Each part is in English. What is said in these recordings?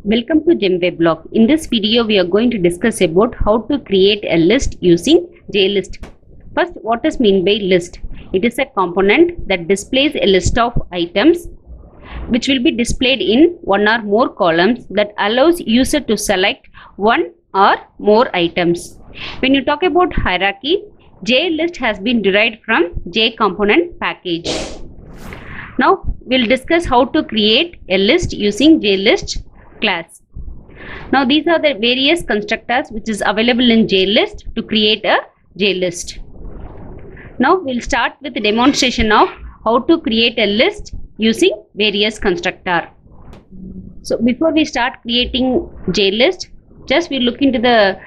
Welcome to GemWeblog. In this video, we are going to discuss about how to create a list using JList. First, what is meant by list? It is a component that displays a list of items which will be displayed in one or more columns that allows user to select one or more items. When you talk about hierarchy, JList has been derived from JComponent package. Now, we'll discuss how to create a list using JList class. Now these are the various constructors which is available in JList to create a JList. Now we'll start with the demonstration of how to create a list using various constructor. So before we start creating JList, just we look into the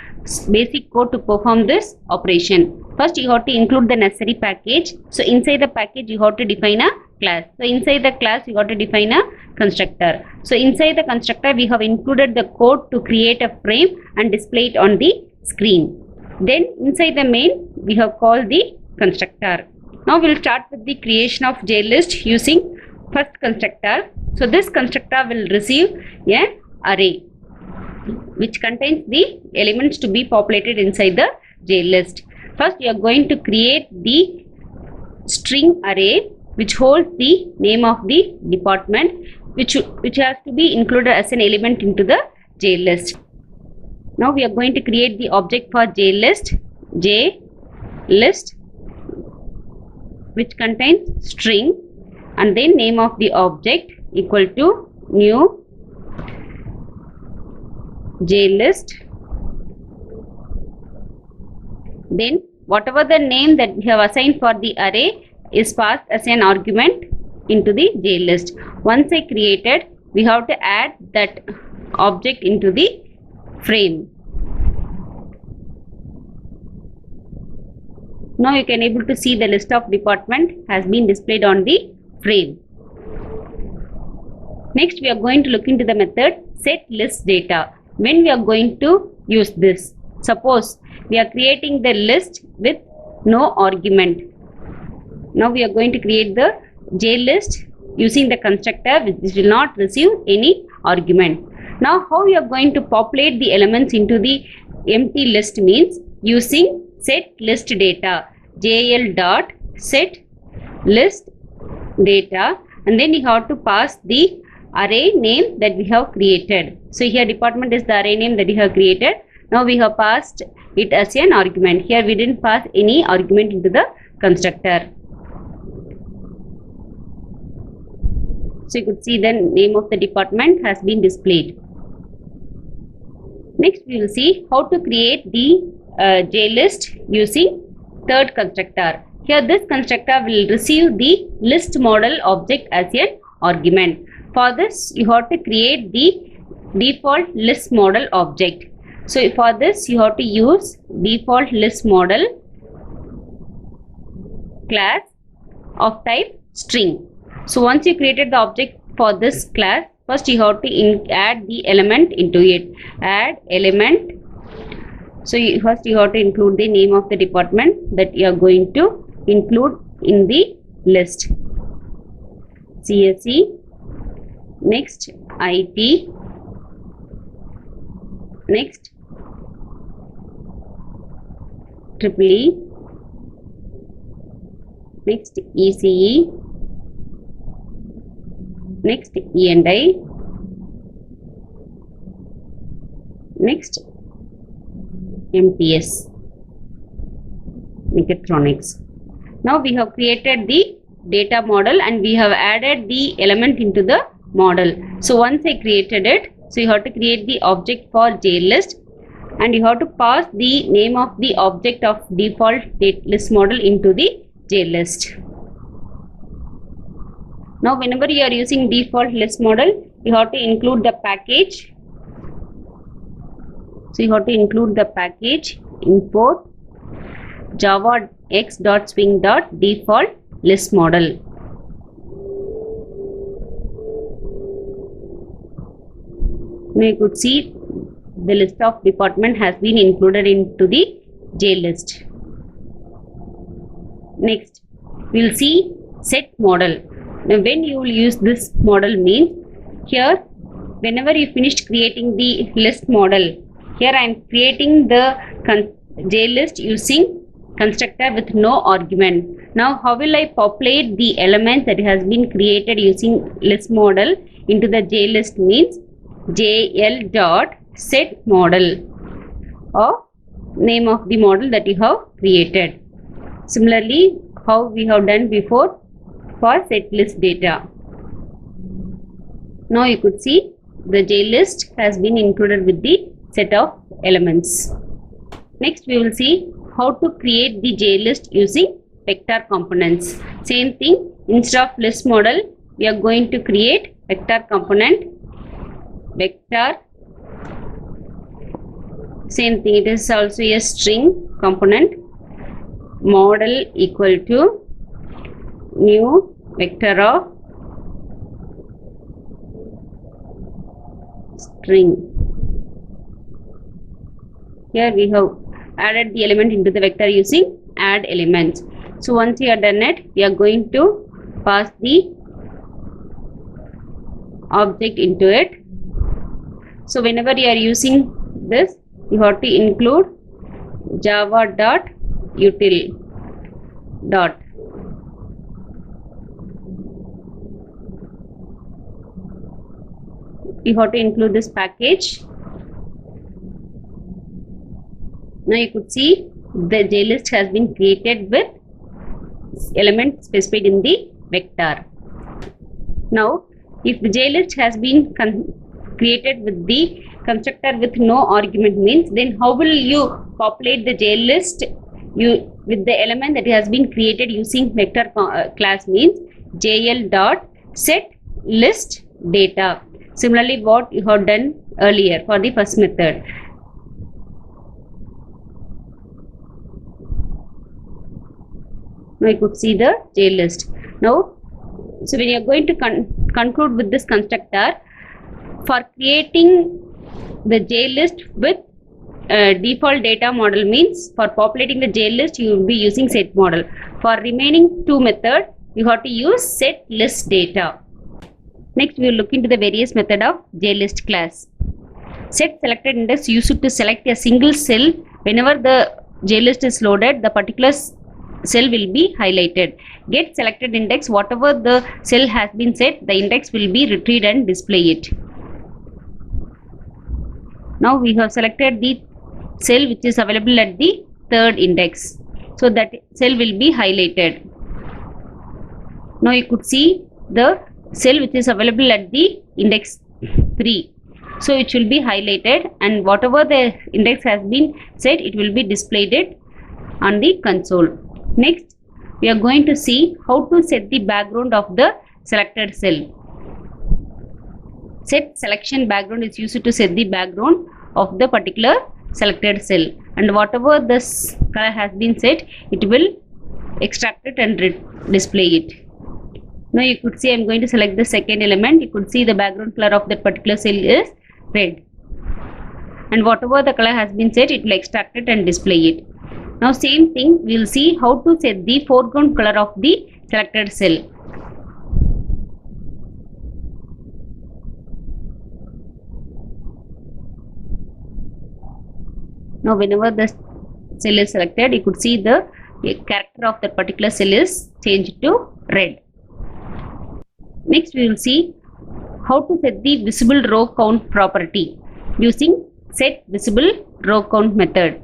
basic code to perform this operation. First you have to include the necessary package. So inside the package you have to define a class. So inside the class you have to define a constructor. So inside the constructor we have included the code to create a frame and display it on the screen. Then inside the main we have called the constructor. Now we'll start with the creation of JList using first constructor. So this constructor will receive an array which contains the elements to be populated inside the JList. First you are going to create the string array which holds the name of the department which has to be included as an element into the JList. Now we are going to create the object for JList which contains string and then name of the object equal to new JList. Then whatever the name that we have assigned for the array is passed as an argument into the JList. Once I created, we have to add that object into the frame. Now you can able to see the list of department has been displayed on the frame. Next we are going to look into the method set list data. When we are going to use this? Suppose we are creating the list with no argument. Now we are going to create the JList using the constructor which will not receive any argument. Now how we are going to populate the elements into the empty list means using set list data, JL dot set list data, and then you have to pass the array name that we have created. So here department is the array name that we have created. Now we have passed it as an argument. Here we didn't pass any argument into the constructor. So you could see the name of the department has been displayed. Next we will see how to create the JList using third constructor. Here this constructor will receive the list model object as an argument. For this you have to create the default list model object. So for this you have to use default list model class of type string. So once you created the object for this class, first you have to add the element into it. Add element. So first you have to include the name of the department that you are going to include in the list. CSE, next IT, next EEE, next ECE, next E&I, next MTS, mechatronics. Now we have created the data model and we have added the element into the model. So once I created it, so you have to create the object for JList and you have to pass the name of the object of default list model into the JList. Now whenever you are using default list model, you have to include the package. So you have to include the package import java x.swing.default list model. Now you could see the list of department has been included into the JList. Next, we will see set model. Now when you will use this model means here whenever you finished creating the list model, here I am creating the JList using constructor with no argument. Now how will I populate the element that has been created using list model into the JList means JL dot set model of name of the model that you have created. Similarly, how we have done before for set list data. Now you could see the JList has been included with the set of elements. Next we will see how to create the JList using vector components. Same thing, instead of list model, we are going to create vector component. Vector, same thing, it is also a string component. Model equal to new vector of string. Here we have added the element into the vector using add elements. So once you are done it, we are going to pass the object into it. So whenever you are using this, you have to include java.util dot. You have to include this package. Now you could see the JList has been created with element specified in the vector. Now if the JList has been created with the constructor with no argument means, then how will you populate the JList with the element that has been created using vector class means JL dot set list data. Similarly what you have done earlier for the first method. Now you could see the JList. Now, so when you are going to conclude with this constructor, for creating the JList with default data model means for populating the JList you will be using set model. For remaining two methods you have to use set list data. Next we will look into the various method of JList class. Set selected index used to select a single cell. Whenever the JList is loaded, the particular cell will be highlighted. Get selected index, whatever the cell has been set, the index will be retrieved and display it. Now we have selected the cell which is available at the third index, so that cell will be highlighted. Now you could see the cell which is available at the index 3, so it will be highlighted, and whatever the index has been set, it will be displayed it on the console. Next we are going to see how to set the background of the selected cell. Set selection background is used to set the background of the particular selected cell, and whatever this color has been set, it will extract it and display it. Now you could see I am going to select the second element. You could see the background color of that particular cell is red, and whatever the color has been set, it will extract it and display it. Now same thing, we will see how to set the foreground color of the selected cell. Now whenever the cell is selected, you could see the character of that particular cell is changed to red. Next we will see how to set the visible row count property using set visible row count method.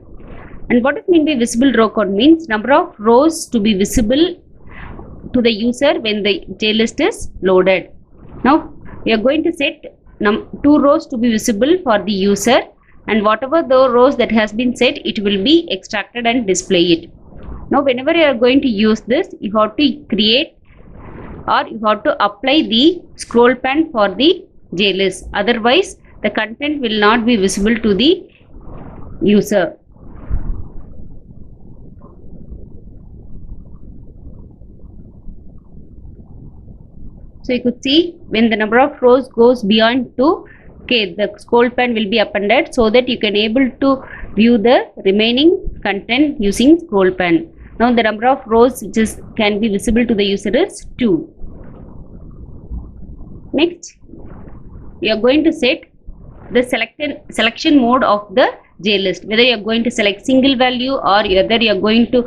And what is meant by visible row count means number of rows to be visible to the user when the JList is loaded. Now we are going to set 2 rows to be visible for the user, and whatever the rows that has been set, it will be extracted and display it. Now whenever you are going to use this, you have to create or you have to apply the scroll pen for the JList, otherwise the content will not be visible to the user. So you could see when the number of rows goes beyond 2, the scroll pen will be appended, so that you can able to view the remaining content using scroll pen. Now the number of rows which can be visible to the user is 2. Next you are going to set the selection mode of the JList, whether you are going to select single value or whether you are going to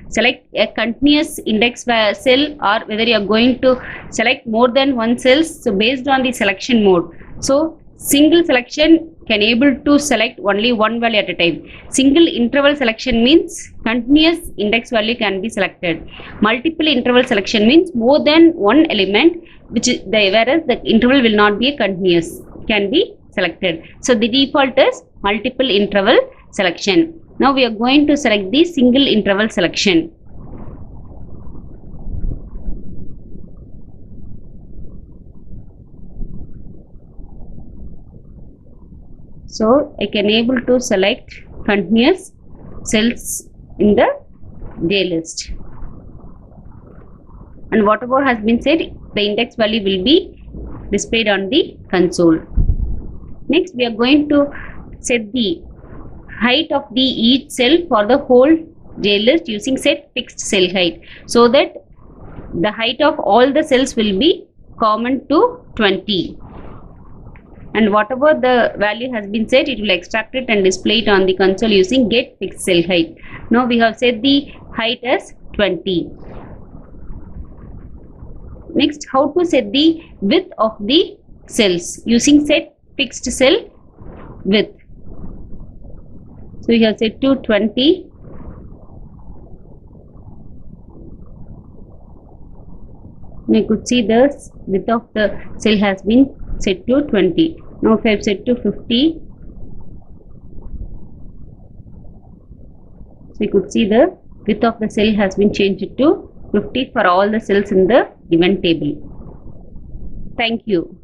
select a continuous index cell, or whether you are going to select more than one cells. So based on the selection mode, so single selection can able to select only one value at a time. Single interval selection means continuous index value can be selected. Multiple interval selection means more than one element, which is whereas the interval will not be a continuous, can be selected. So the default is multiple interval selection. Now we are going to select the single interval selection. So I can able to select continuous cells in the JList, and whatever has been said, the index value will be displayed on the console. Next, we are going to set the height of the each cell for the whole JList using set fixed cell height, so that the height of all the cells will be common to 20. And whatever the value has been set, it will extract it and display it on the console using get fixed cell height. Now we have set the height as 20. Next, how to set the width of the cells using set fixed cell width. So we have set to 20. We could see the width of the cell has been set to 20. Now if I have set to 50, so you could see the width of the cell has been changed to 50 for all the cells in the given table. Thank you.